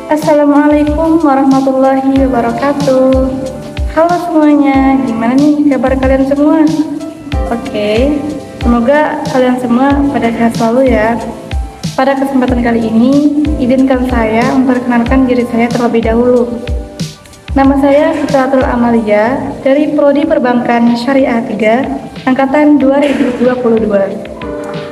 Assalamualaikum warahmatullahi wabarakatuh. Halo semuanya, gimana nih kabar kalian semua? Oke, semoga kalian semua pada sehat selalu ya. Pada kesempatan kali ini, izinkan saya memperkenalkan diri saya terlebih dahulu. Nama saya Fitratul Amalia dari Prodi Perbankan Syariah 3, Angkatan 2022.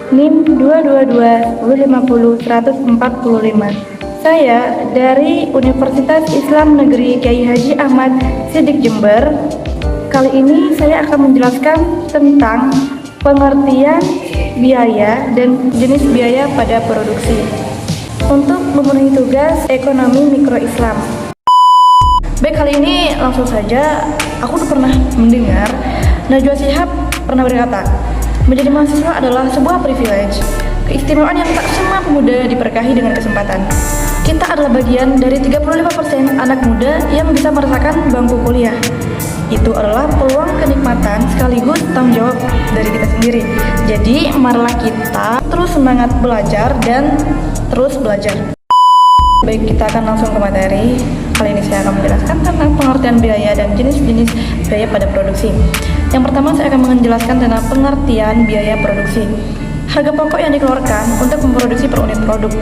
NIM 222-1050-145. Saya dari Universitas Islam Negeri Kyai Haji Ahmad Siddiq Jember. Kali ini saya akan menjelaskan tentang pengertian biaya dan jenis biaya pada produksi untuk memenuhi tugas ekonomi mikro Islam. Baik, kali ini langsung saja. Aku pernah mendengar Najwa Shihab pernah berkata, menjadi mahasiswa adalah sebuah privilege, keistimewaan yang tak semua pemuda diberkahi dengan kesempatan. Kita adalah bagian dari 35% anak muda yang bisa merasakan bangku kuliah. Itu adalah peluang kenikmatan sekaligus tanggung jawab dari kita sendiri. Jadi, marilah kita terus semangat belajar dan terus belajar. Baik, kita akan langsung ke materi. Kali ini saya akan menjelaskan tentang pengertian biaya dan jenis-jenis biaya pada produksi. Yang pertama, saya akan menjelaskan tentang pengertian biaya produksi. Harga pokok yang dikeluarkan untuk memproduksi per unit produk.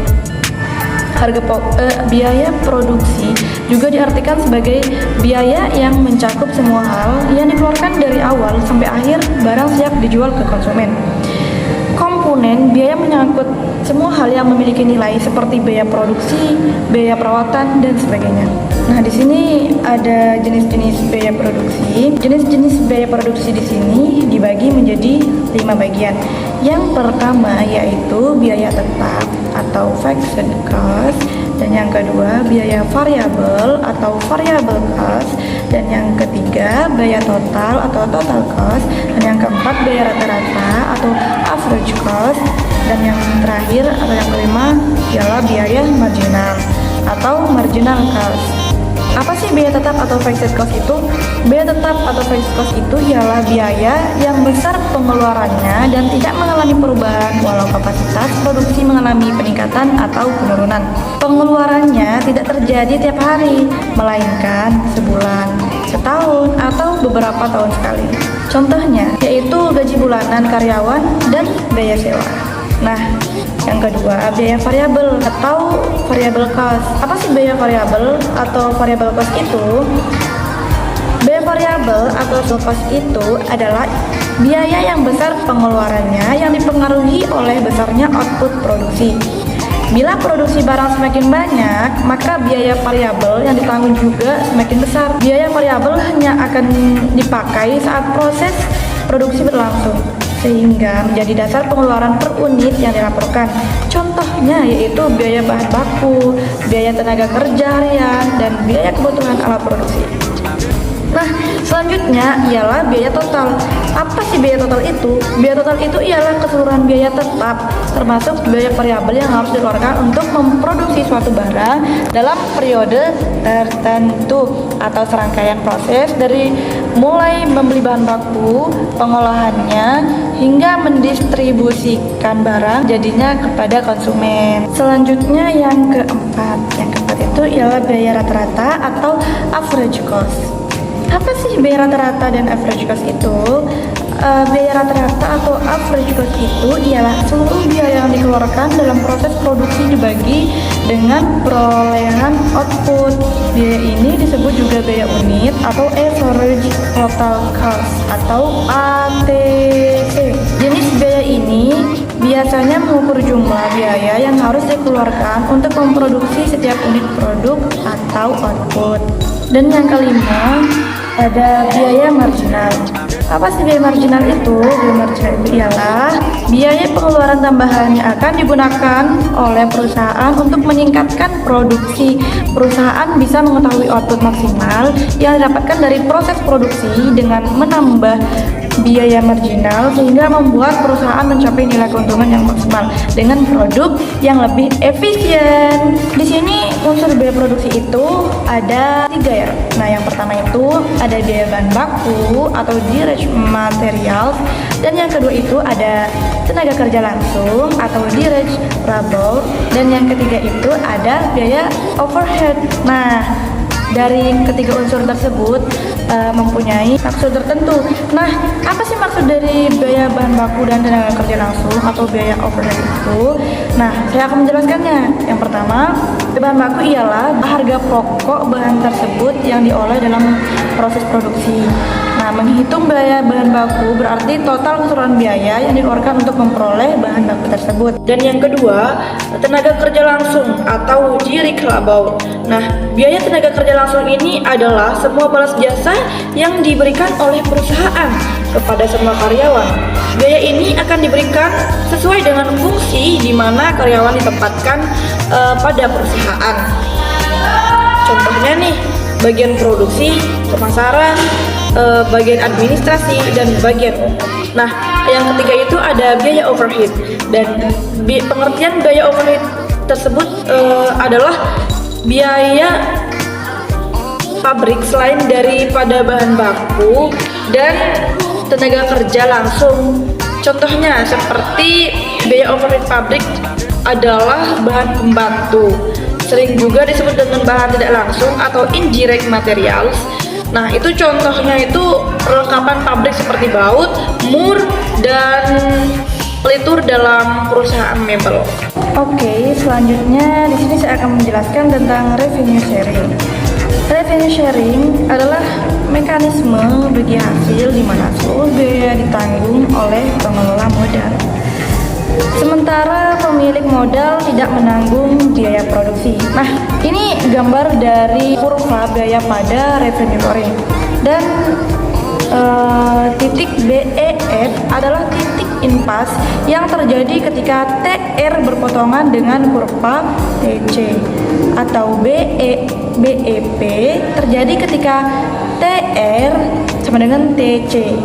Biaya produksi juga diartikan sebagai biaya yang mencakup semua hal yang dikeluarkan dari awal sampai akhir barang siap dijual ke konsumen. Komponen biaya menyangkut semua hal yang memiliki nilai seperti biaya produksi, biaya perawatan, dan sebagainya. Nah, di sini ada jenis-jenis biaya produksi. Jenis-jenis biaya produksi di sini dibagi menjadi 5 bagian. Yang pertama yaitu biaya tetap atau fixed cost, dan yang kedua biaya variabel atau variable cost, dan yang ketiga biaya total atau total cost, dan yang keempat biaya rata-rata atau average cost, dan yang terakhir atau yang kelima ialah biaya marginal atau marginal cost. Apa sih biaya tetap atau fixed cost itu? Biaya tetap atau fixed cost itu ialah biaya yang besar pengeluarannya dan tidak mengalami perubahan walau kapasitas produksi mengalami peningkatan atau penurunan. Pengeluarannya tidak terjadi tiap hari, melainkan sebulan, setahun, atau beberapa tahun sekali. Contohnya yaitu gaji bulanan karyawan dan biaya sewa. Nah, yang kedua, biaya variabel atau variable cost. Apa sih biaya variabel atau variable cost itu? Biaya variabel atau cost itu adalah biaya yang besar pengeluarannya yang dipengaruhi oleh besarnya output produksi. Bila produksi barang semakin banyak, maka biaya variabel yang ditanggung juga semakin besar. Biaya variabel hanya akan dipakai saat proses produksi berlangsung, sehingga menjadi dasar pengeluaran per unit yang dilaporkan. Contohnya yaitu biaya bahan baku, biaya tenaga kerja harian, dan biaya kebutuhan alat produksi. Nah, selanjutnya ialah biaya total. Apa sih biaya total itu? Biaya total itu ialah keseluruhan biaya tetap, termasuk biaya variabel yang harus dikeluarkan untuk memproduksi suatu barang dalam periode tertentu atau serangkaian proses dari mulai membeli bahan baku, pengolahannya, hingga mendistribusikan barang jadinya kepada konsumen. Selanjutnya yang keempat itu ialah biaya rata-rata atau average cost. Apa sih biaya rata-rata dan average cost itu? Biaya rata-rata atau average cost itu ialah seluruh biaya yang dikeluarkan dalam proses produksi dibagi dengan perolehan output. Biaya ini disebut juga biaya unit atau average total cost atau ATC. Jenis biaya ini biasanya mengukur jumlah biaya yang harus dikeluarkan untuk memproduksi setiap unit produk atau output. Dan yang kelima, ada biaya marginal. Apa sih biaya marginal itu? Biaya marginal itu ialah biaya pengeluaran tambahan yang akan digunakan oleh perusahaan untuk meningkatkan produksi. Perusahaan bisa mengetahui output maksimal yang didapatkan dari proses produksi dengan menambah biaya marginal sehingga membuat perusahaan mencapai nilai keuntungan yang maksimal dengan produk yang lebih efisien. Di sini unsur biaya biaya produksi itu ada 3 ya. Nah, yang pertama itu ada biaya bahan baku atau direct materials, dan yang kedua itu ada tenaga kerja langsung atau direct labor, dan yang ketiga itu ada biaya overhead. Nah, dari ketiga unsur tersebut mempunyai maksud tertentu. Nah, apa sih maksud dari biaya bahan baku dan tenaga kerja langsung atau biaya overhead itu? Nah, saya akan menjelaskannya. Yang pertama, bahan baku ialah harga pokok bahan tersebut yang diolah dalam proses produksi. Nah, menghitung biaya bahan baku berarti total keseluruhan biaya yang dikeluarkan untuk memperoleh bahan baku tersebut. Dan yang kedua, tenaga kerja langsung atau direct labor. Nah, biaya tenaga kerja langsung ini adalah semua balas jasa yang diberikan oleh perusahaan kepada semua karyawan. Biaya ini akan diberikan sesuai dengan fungsi di mana karyawan ditempatkan pada perusahaan. Contohnya nih, bagian produksi, pemasaran, bagian administrasi, dan bagian umum. Nah, yang ketiga itu ada biaya overhead, dan pengertian biaya overhead tersebut adalah biaya pabrik selain daripada bahan baku dan tenaga kerja langsung. Contohnya seperti biaya overhead pabrik adalah bahan pembantu, sering juga disebut dengan bahan tidak langsung atau indirect materials. Nah, itu contohnya itu perlengkapan pabrik seperti baut, mur, dan pelitur dalam perusahaan mebel. Oke, selanjutnya di sini saya akan menjelaskan tentang revenue sharing. Revenue sharing adalah mekanisme bagi hasil di mana seluruh biaya ditanggung oleh pengelola modal, sementara pemilik modal tidak menanggung biaya produksi. Nah, ini gambar dari kurva biaya pada revenue sharing. Dan titik BEF adalah titik impas yang terjadi ketika TR berpotongan dengan kurva TC, atau BEP terjadi ketika TR sama dengan TC.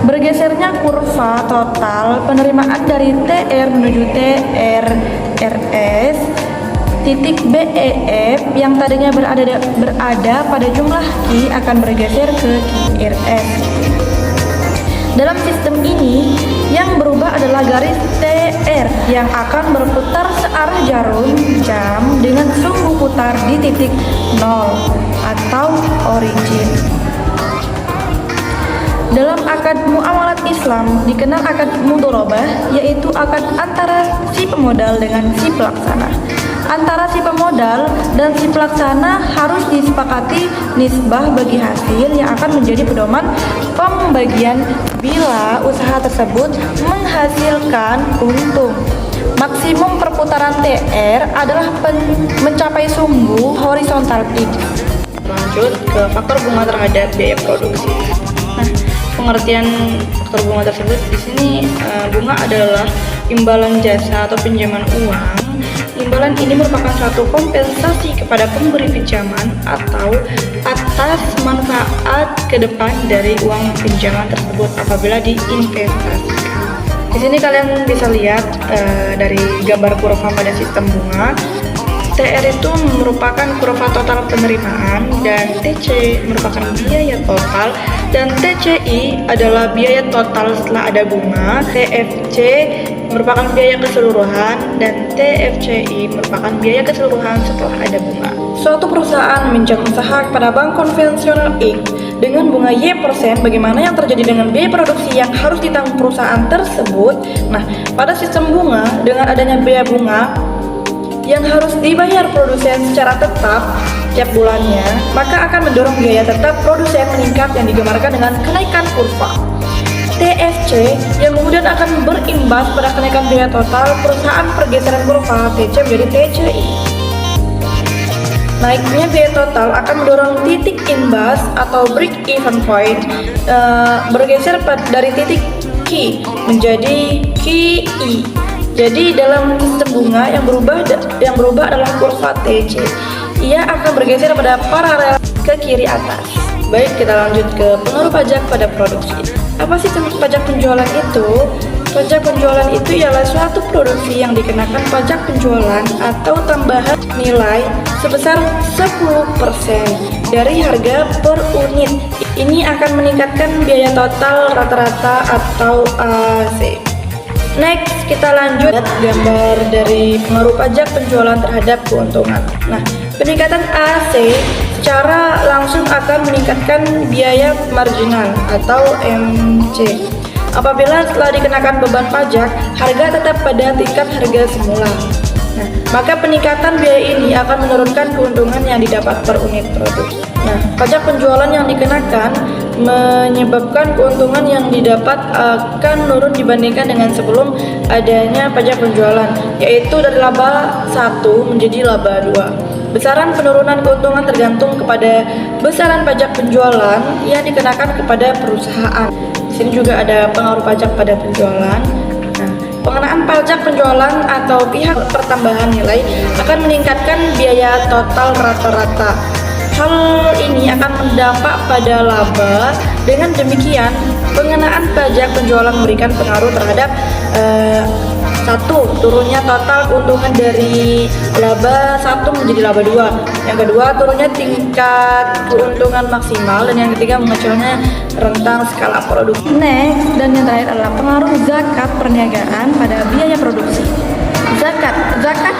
Bergesernya kurva total penerimaan dari TR menuju TRRS, titik BEF yang tadinya berada pada jumlah Q akan bergeser ke QRS. Dalam sistem ini, yang berubah adalah garis TR yang akan berputar searah jarum jam dengan sumbu putar di titik 0 atau origin. Dalam akad muamalat Islam dikenal akad mudharabah, yaitu akad antara si pemodal dengan si pelaksana. Antara si pemodal dan si pelaksana harus disepakati nisbah bagi hasil yang akan menjadi pedoman pembagian bila usaha tersebut menghasilkan untung. Maksimum perputaran TR adalah mencapai sumbu horizontal peak. Lanjut ke faktor bunga terhadap biaya produksi. Nah, pengertian faktor bunga tersebut di sini bunga adalah imbalan jasa atau pinjaman uang. Imbalan ini merupakan suatu kompensasi kepada pemberi pinjaman atau atas manfaat ke depan dari uang pinjaman tersebut apabila diinvestasikan. Di sini kalian bisa lihat dari gambar kurva pada sistem bunga. TR itu merupakan kurva total penerimaan, dan TC merupakan biaya total, dan TCI adalah biaya total setelah ada bunga. TFC merupakan biaya keseluruhan, dan TFCI merupakan biaya keseluruhan setelah ada bunga. Suatu perusahaan meminjam usaha kepada bank konvensional X dengan bunga Y%, bagaimana yang terjadi dengan biaya produksi yang harus ditanggung perusahaan tersebut? Nah, pada sistem bunga, dengan adanya biaya bunga yang harus dibayar produsen secara tetap tiap bulannya, maka akan mendorong biaya tetap produsen meningkat yang digambarkan dengan kenaikan kurva. TFC yang kemudian akan berimbas pada kenaikan biaya total perusahaan. Pergeseran kurva TC menjadi TCI. Naiknya biaya total akan mendorong titik imbas atau break even point bergeser dari titik Q menjadi QI. Jadi dalam sistem bunga yang berubah adalah kurva TC. Ia akan bergeser pada paralel ke kiri atas. Baik, kita lanjut ke pengaruh pajak pada produksi. Apa sih pajak penjualan itu? Pajak penjualan itu ialah suatu produksi yang dikenakan pajak penjualan atau tambahan nilai sebesar 10% dari harga per unit. Ini akan meningkatkan biaya total rata-rata atau AC. Next, kita lanjut gambar dari pengaruh pajak penjualan terhadap keuntungan. Nah, peningkatan AC secara langsung akan meningkatkan biaya marginal atau MC. Apabila setelah dikenakan beban pajak, harga tetap pada tingkat harga semula. Nah, maka peningkatan biaya ini akan menurunkan keuntungan yang didapat per unit produk. Nah, pajak penjualan yang dikenakan menyebabkan keuntungan yang didapat akan menurun dibandingkan dengan sebelum adanya pajak penjualan, yaitu dari laba 1 menjadi laba 2. Besaran penurunan keuntungan tergantung kepada besaran pajak penjualan yang dikenakan kepada perusahaan. Di sini juga ada pengaruh pajak pada penjualan. Nah, pengenaan pajak penjualan atau pihak pertambahan nilai akan meningkatkan biaya total rata-rata. Hal ini akan berdampak pada laba. Dengan demikian, pengenaan pajak penjualan memberikan pengaruh terhadap satu, turunnya total keuntungan dari laba 1 menjadi laba 2. Yang kedua, turunnya tingkat keuntungan maksimal. Dan yang ketiga, mengecilnya rentang skala produksi. Next, dan yang terakhir adalah pengaruh zakat perniagaan pada biaya produksi. Zakat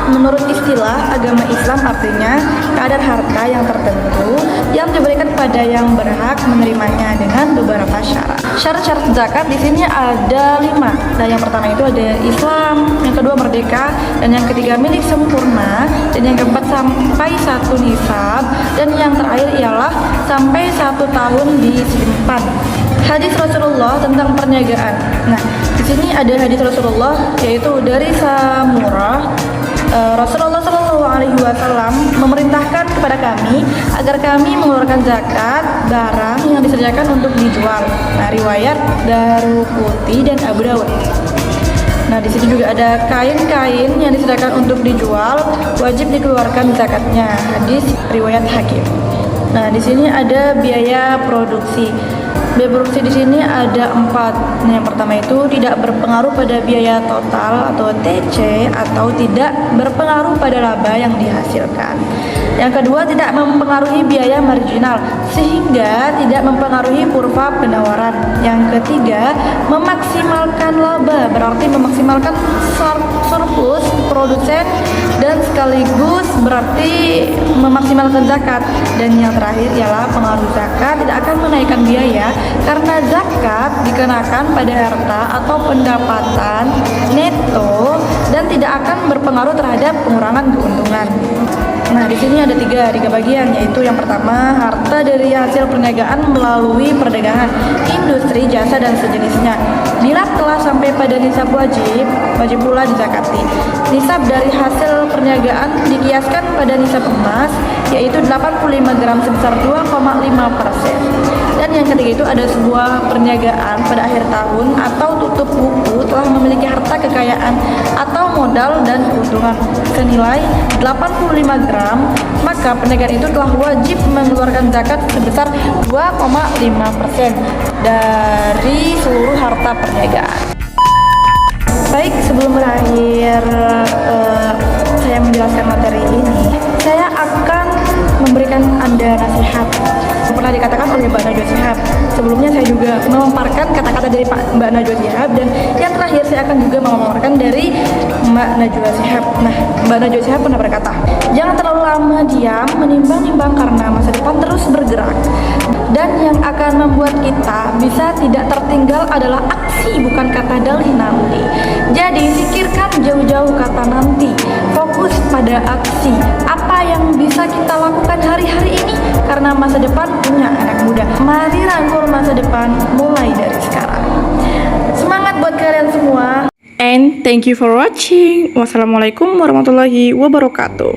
menurut istilah agama Islam artinya kadar harta yang tertentu yang diberikan pada yang berhak menerimanya dengan beberapa syarat. Syarat-syarat zakat di sini ada 5. Nah, yang pertama itu ada Islam, yang kedua merdeka, dan yang ketiga milik sempurna, dan yang keempat sampai 1 nisab, dan yang terakhir ialah sampai 1 tahun disimpan. Hadis Rasulullah tentang perniagaan. Nah, di sini ada hadis Rasulullah yaitu dari Samurah. Rasulullah SAW memerintahkan kepada kami agar kami mengeluarkan zakat barang yang disediakan untuk dijual. Nah, riwayat Daruqutni dan Abu Daud. Nah, di sini juga ada kain-kain yang disediakan untuk dijual, wajib dikeluarkan zakatnya. Hadis riwayat Hakim. Nah, di sini ada biaya produksi. Biaya produksi di sini ada 4. Nah, yang pertama itu tidak berpengaruh pada biaya total atau TC atau tidak berpengaruh pada laba yang dihasilkan. Yang kedua, tidak mempengaruhi biaya marginal sehingga tidak mempengaruhi kurva penawaran. Yang ketiga, memaksimalkan laba berarti memaksimalkan surplus produsen dan sekaligus berarti memaksimalkan zakat. Dan yang terakhir ialah pengaruh zakat tidak akan menaikkan biaya karena zakat dikenakan pada harta atau pendapatan neto dan tidak akan berpengaruh terhadap pengurangan keuntungan. Nah, di sini ada tiga bagian, yaitu yang pertama harta dari hasil perniagaan melalui perdagangan, industri, jasa dan sejenisnya. Bila telah sampai pada nisab wajib pula dizakati. Nisab dari hasil perniagaan dikiaskan pada nisab emas, yaitu 85 gram sebesar 2,5%. Dan yang ketiga itu ada sebuah perniagaan pada akhir tahun atau tutup buku telah memiliki harta kekayaan atau modal dan keuntungan senilai 85 gram, maka perniagaan itu telah wajib mengeluarkan zakat sebesar 2,5% dari seluruh harta perniagaan. Baik, sebelum berakhir saya menjelaskan materi ini, saya akan memberikan Anda nasihat pernah dikatakan oleh Mbak Najwa Shihab. Sebelumnya saya juga memaparkan kata-kata dari Mbak Najwa Shihab, dan yang terakhir saya akan juga memaparkan dari Mbak Najwa Shihab. Nah, Mbak Najwa Shihab pernah berkata, jangan terlalu lama diam menimbang-nimbang karena masa depan terus bergerak. Dan yang akan membuat kita bisa tidak tertinggal adalah aksi, bukan kata dalih nanti. Jadi pikirkan jauh-jauh kata nanti, fokus pada aksi. Apa yang bisa kita lakukan hari-hari ini? Karena masa depan punya anak muda. Mari rangkul masa depan mulai dari sekarang. Semangat buat kalian semua. And thank you for watching. Wassalamualaikum warahmatullahi wabarakatuh.